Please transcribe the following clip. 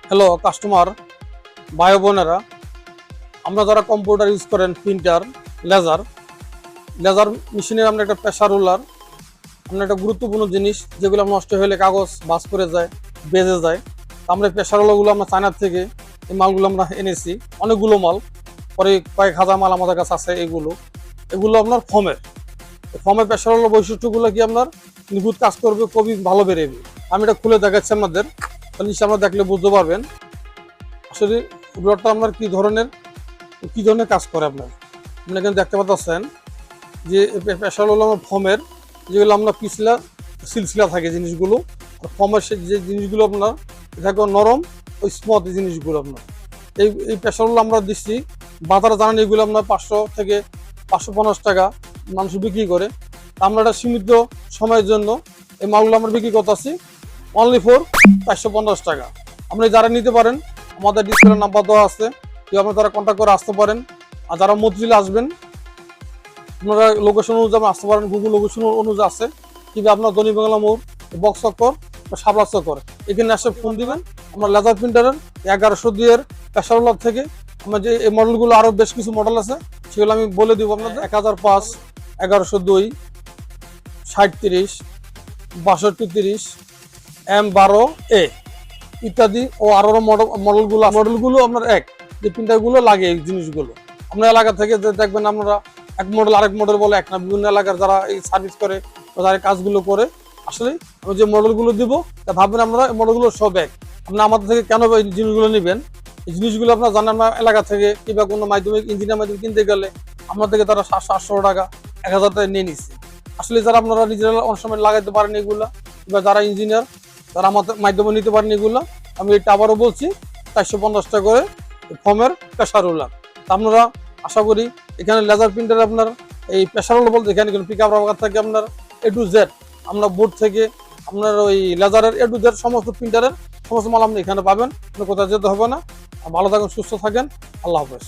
Hello customer ভাই বোনেরা, আমরা যারা কম্পিউটার ইউজ করেন, প্রিন্টার, লেজার লেজার মেশিনের আমরা একটা প্রেসার রোলার, আমরা একটা গুরুত্বপূর্ণ জিনিস যেগুলো নষ্ট হলে কাগজ বাস করে যায়, বেজে যায়। আমরা এই প্রেসার রোলারগুলো আমরা চায়নার থেকে এই মালগুলো আমরা এনেছি, অনেকগুলো মাল, পরে কয়েক হাজার মাল আমাদের কাছে আছে। এগুলো আপনার ফর্মের প্রেসার রোলার বৈশিষ্ট্যগুলো কি আপনার নিখুঁত কাজ করবে, খুবই ভালো বেরোবে। আমি এটা খুলে দেখাচ্ছি আপনাদের, নিশ্চয় আপনারা দেখলে বুঝতে পারবেন আসলে রোলারটা আপনার কি ধরনের কাজ করে। আপনি এখানে দেখতে পাচ্ছেন যে প্রেসার হলো আমার ফর্মের, যেগুলো আপনার পিছলা সিলসিলা থাকে জিনিসগুলো, আর ফর্মের যে জিনিসগুলো আপনার থাকে নরম, ওই স্মুথ জিনিসগুলো আপনার এই প্রেসারগুলো আমরা দিচ্ছি বাজারে। জানেন এগুলো আপনার 500 থেকে 550 টাকা মানুষ বিক্রি করে। আমরা একটা সীমিত সময়ের জন্য এই মালগুলো আমরা বিক্রি করতেছি অনলি ফর 450 টাকা। আপনি যারা নিতে পারেন, আমাদের ডিসপ্লে নাম্বার দেওয়া আছে, কেউ আপনারা তারা কন্ট্যাক্ট করে আসতে পারেন। আর যারা মতিঝিলে আসবেন, আপনারা লোকেশন অনুযায়ী আসতে পারেন, গুগল লোকেশন অনুযায়ী আছে, কিংবা আপনার দনি বাংলা মোড়, বক্স চক্কর, শাপলা চক্কর, এখানে আসে ফোন দিবেন। আমরা লেজার প্রিন্টারের 1102 এর প্রেসার রোলার থেকে আমরা যে এই মডেলগুলো, আরও বেশ কিছু মডেল আছে, সেগুলো আমি বলে দিব আপনাদের। 1005, 1102, 6030, 6230, M12A ইত্যাদি ও আরো মডেলগুলো আপনার যে প্রিন্টারগুলো লাগে, এই জিনিসগুলো আপনার এলাকা থেকে দেখবেন আপনারা এক মডেল আরেক মডেল বলে এক না, বিভিন্ন এলাকার যারা এই সার্ভিস করে, যারা কাজগুলো করে, আসলে আমি যে মডেলগুলো দিব ভাববেন আপনারা এই মডেলগুলো সব এক। আপনি আমাদের থেকে কেন এই জিনিসগুলো নেবেন? এই জিনিসগুলো আপনারা জানেন না, এলাকা থেকে কিংবা কোনো মাধ্যমিক ইঞ্জিনিয়ার মাধ্যমে কিনতে গেলে আপনার থেকে তারা 700-800 টাকা 1000 টাকা নিয়ে নিচ্ছে। আসলে যারা আপনারা নিজেরা অনেক সময় লাগাইতে পারেন এগুলা, কিংবা যারা ইঞ্জিনিয়ার তারা আমাদের মাধ্যমে নিতে পারেন এগুলো, আমি এটা আবারও বলছি 450 টাকা করে ফর্মের প্রেসার রোলার। আপনারা আশা করি এখানে লেজার প্রিন্টার আপনার এই প্রেসার রোলার বলতে এখানে পিক আপ রাবার থাকে আপনার A to Z, আমরা বোর্ড থেকে আপনার ওই লেজারের A to Z সমস্ত প্রিন্টারের সমস্ত মাল আপনি এখানে পাবেন, কোথাও যেতে হবে না। ভালো থাকেন, সুস্থ থাকেন, আল্লাহ হাফেজ।